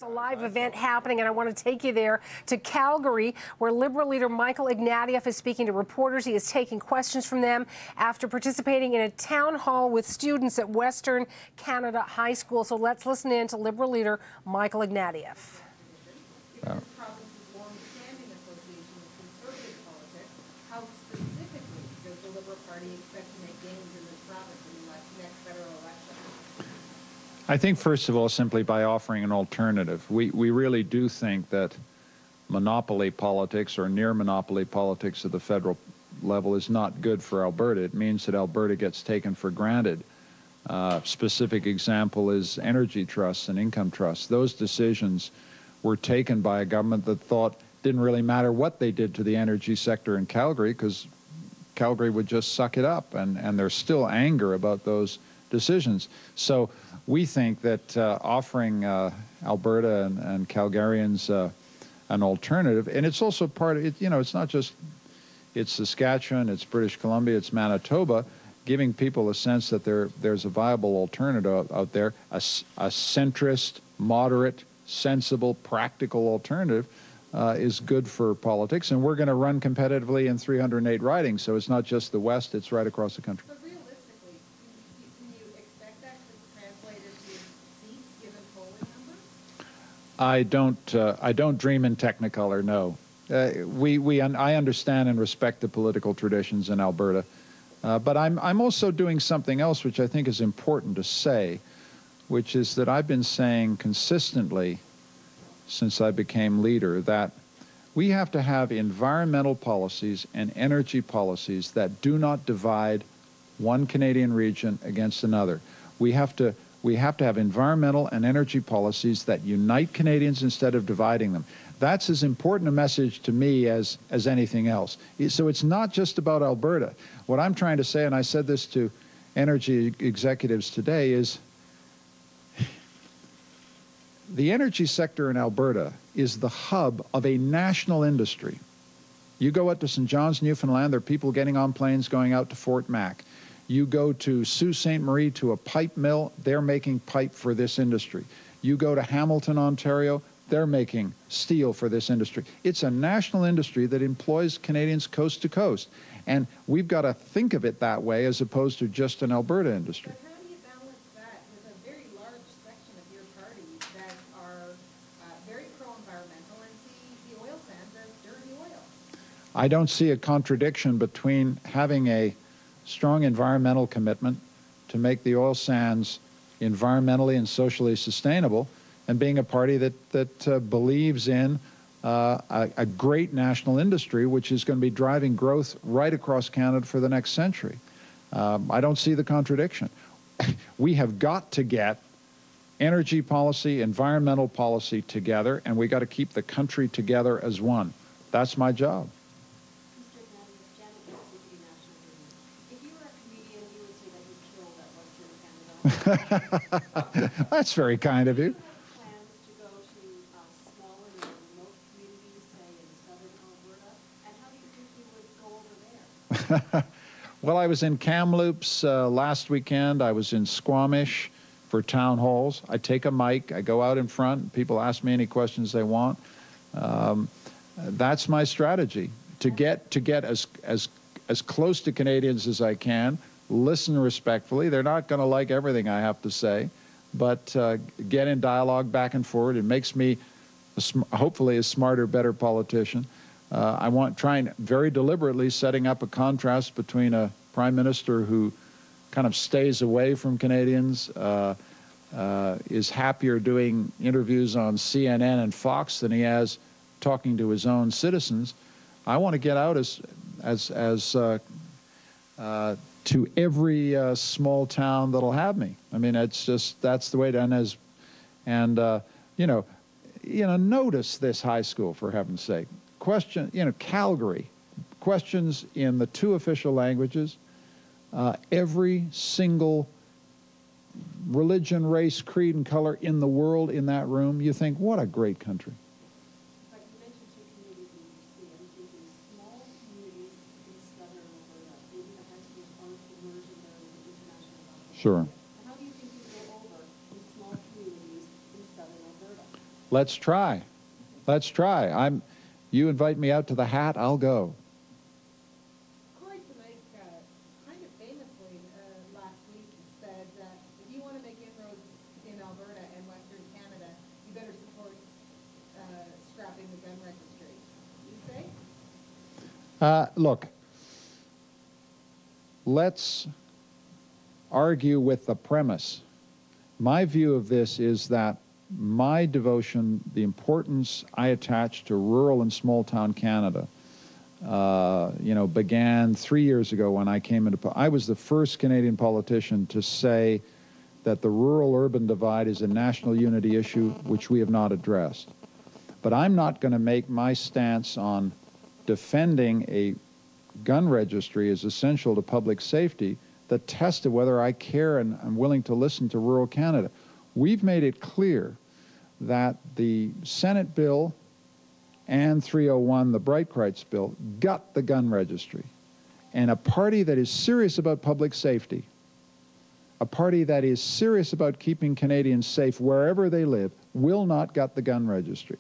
A live event happening, and I want to take you there to Calgary, where Liberal leader Michael Ignatieff is speaking to reporters. He is taking questions from them after participating in a town hall with students at Western Canada High School. So let's listen in to Liberal leader Michael Ignatieff. Given the province's long-standing association with conservative politics, how specifically does the Liberal Party expect to make gains in this province in the next federal election? I think, first of all, simply by offering an alternative. We really do think that monopoly politics or near monopoly politics at the federal level is not good for Alberta. It means that Alberta gets taken for granted. Specific example is energy trusts and income trusts. Those decisions were taken by a government that thought didn't really matter what they did to the energy sector in Calgary, because Calgary would just suck it up, and there's still anger about those decisions. So we think that offering Alberta and Calgarians an alternative, and it's also part of it, you know, it's not just, it's Saskatchewan, it's British Columbia, it's Manitoba, giving people a sense that there's a viable alternative out there, a centrist, moderate, sensible, practical alternative is good for politics. And we're going to run competitively in 308 ridings, so it's not just the West, it's right across the country. But realistically, can you expect that to translate into seats given polling numbers? I don't dream in Technicolor, no. I understand and respect the political traditions in Alberta, but I'm also doing something else which I think is important to say, which is that I've been saying consistently since I became leader that we have to have environmental policies and energy policies that do not divide one Canadian region against another. We have to have environmental and energy policies that unite Canadians instead of dividing them. That's as important a message to me as anything else. So it's not just about Alberta. What I'm trying to say, and I said this to energy executives today, is the energy sector in Alberta is the hub of a national industry. You go out to St. John's, Newfoundland, there are people getting on planes going out to Fort Mac. You go to Sault Ste. Marie to a pipe mill, they're making pipe for this industry. You go to Hamilton, Ontario, they're making steel for this industry. It's a national industry that employs Canadians coast to coast. And we've got to think of it that way as opposed to just an Alberta industry. But how do you balance that with a very large section of your party that are very pro-environmental and see the oil sands as dirty oil? I don't see a contradiction between having a strong environmental commitment to make the oil sands environmentally and socially sustainable and being a party that believes in a great national industry which is going to be driving growth right across Canada for the next century. I don't see the contradiction. We have got to get energy policy, environmental policy together, and we got to keep the country together as one. That's my job. That's very kind of you. Well, I was in Kamloops last weekend. I was in Squamish for town halls. I take a mic, I go out in front, people ask me any questions they want. That's my strategy, to get as close to Canadians as I can, listen respectfully. They're not going to like everything I have to say, but get in dialogue back and forward. It makes me hopefully a smarter, better politician. I want trying very deliberately setting up a contrast between a prime minister who kind of stays away from Canadians, is happier doing interviews on CNN and Fox than he has talking to his own citizens. I want to get out to every small town that'll have me. I mean, it's just, that's the way done is. And you know, notice this high school, for heaven's sake. Question, Calgary, questions in the 2 official languages, every single religion, race, creed, and color in the world in that room. You think, what a great country. But you mentioned 2 communities in BC. I'm thinking small communities in southern Alberta. Maybe the high school's on immersion there with the international level. Sure. How do you think you go over in small communities in southern Alberta? Let's try. Let's try. You invite me out to the hat, I'll go. Corey tonight, kind of famously last week said that if you want to make inroads in Alberta and Western Canada, you better support scrapping the gun registry. You say? Look, let's argue with the premise. My view of this is that my devotion, the importance I attach to rural and small-town Canada, began 3 years ago when I came into. I was the first Canadian politician to say that the rural-urban divide is a national unity issue which we have not addressed. But I'm not going to make my stance on defending a gun registry as essential to public safety the test of whether I care and I'm willing to listen to rural Canada. We've made it clear that the Senate bill and 301, the Bright Rights bill, gut the gun registry. And a party that is serious about public safety, a party that is serious about keeping Canadians safe wherever they live, will not gut the gun registry.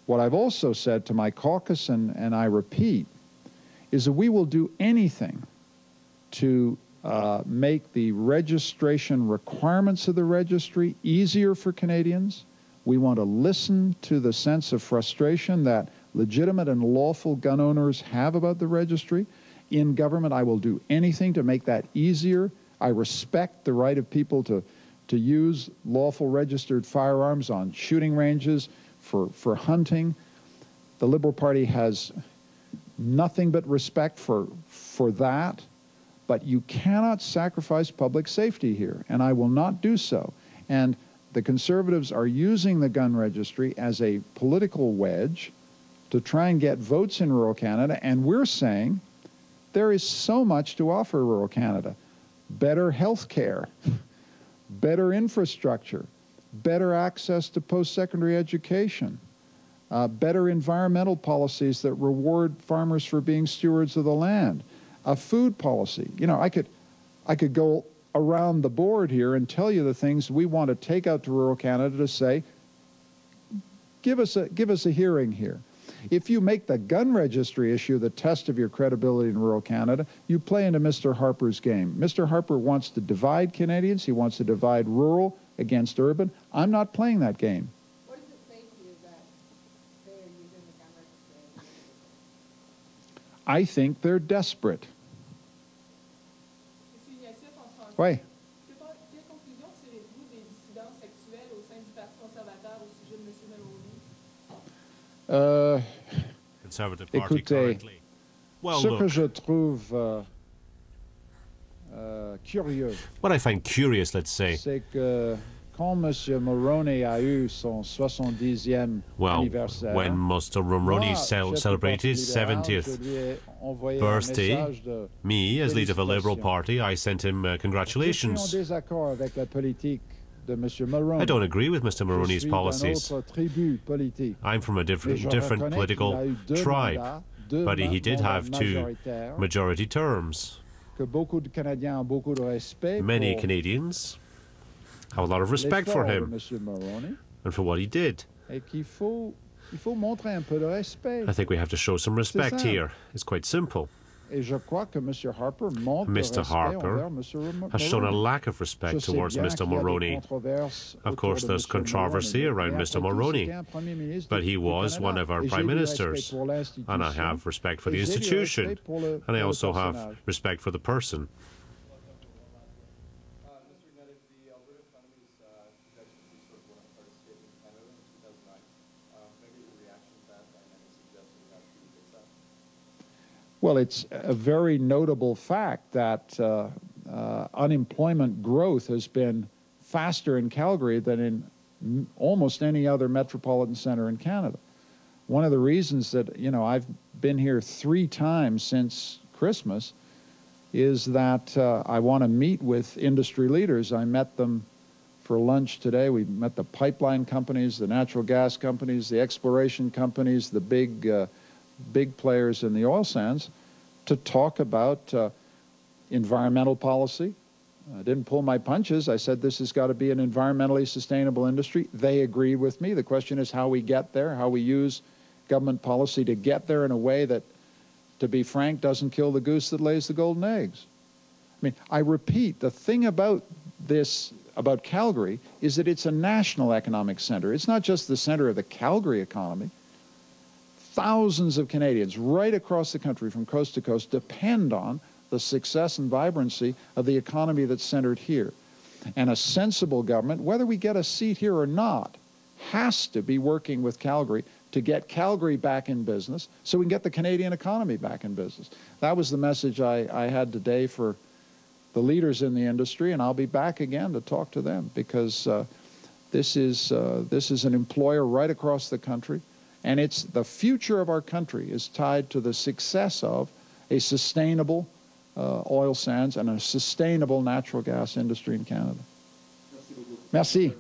What I've also said to my caucus, and I repeat, is that we will do anything to make the registration requirements of the registry easier for Canadians. We want to listen to the sense of frustration that legitimate and lawful gun owners have about the registry. In government, I will do anything to make that easier. I respect the right of people to use lawful registered firearms on shooting ranges, for hunting. The Liberal Party has nothing but respect for that. But you cannot sacrifice public safety here, and I will not do so. And the Conservatives are using the gun registry as a political wedge to try and get votes in rural Canada, and we're saying there is so much to offer rural Canada. Better health care, better infrastructure, better access to post-secondary education, better environmental policies that reward farmers for being stewards of the land, a food policy. You know, I could go around the board here and tell you the things we want to take out to rural Canada to say, give us a hearing here. If you make the gun registry issue the test of your credibility in rural Canada, you play into Mr. Harper's game. Mr. Harper wants to divide Canadians. He wants to divide rural against urban. I'm not playing that game. What does it say to you that they are using the gun registry? I think they're desperate. Oui. Quelle conclusion tirez-vous des dissidences actuelles au sein du Parti conservateur au sujet de M. Mulroney? Conservative Party Écoutez, currently. Well, ce que look, je trouve curieux, what I find curious, let's say, c'est que quand M. Mulroney a eu son 70e well, anniversaire, when Mr. Mulroney celebrated his 70th birthday, me, as leader of the Liberal Party, I sent him congratulations. I don't agree with Mr. Mulroney's policies. I'm from a different political tribe, but he did have 2 majority terms. Many Canadians have a lot of respect for him and for what he did. I think we have to show some respect here. It's quite simple. Mr. Harper has shown a lack of respect towards Mr. Mulroney. Of course, there's controversy around Mr. Mulroney, but he was one of our prime ministers, and I have respect for the institution, and I also have respect for the person. Well, it's a very notable fact that unemployment growth has been faster in Calgary than in almost any other metropolitan center in Canada. One of the reasons that, you know, I've been here 3 times since Christmas is that I want to meet with industry leaders. I met them for lunch today. We met the pipeline companies, the natural gas companies, the exploration companies, the big players in the oil sands, to talk about environmental policy, I didn't pull my punches. I said this has got to be an environmentally sustainable industry. They agreed with me. The question is how we get there, how we use government policy to get there in a way that, to be frank, doesn't kill the goose that lays the golden eggs. I mean, I repeat, the thing about this, about Calgary, is that it's a national economic center. It's not just the center of the Calgary economy. Thousands of Canadians right across the country from coast to coast depend on the success and vibrancy of the economy that's centered here. And a sensible government, whether we get a seat here or not, has to be working with Calgary to get Calgary back in business so we can get the Canadian economy back in business. That was the message I had today for the leaders in the industry, and I'll be back again to talk to them, because this is an employer right across the country, and it's the future of our country is tied to the success of a sustainable oil sands and a sustainable natural gas industry in Canada. Merci beaucoup. Merci.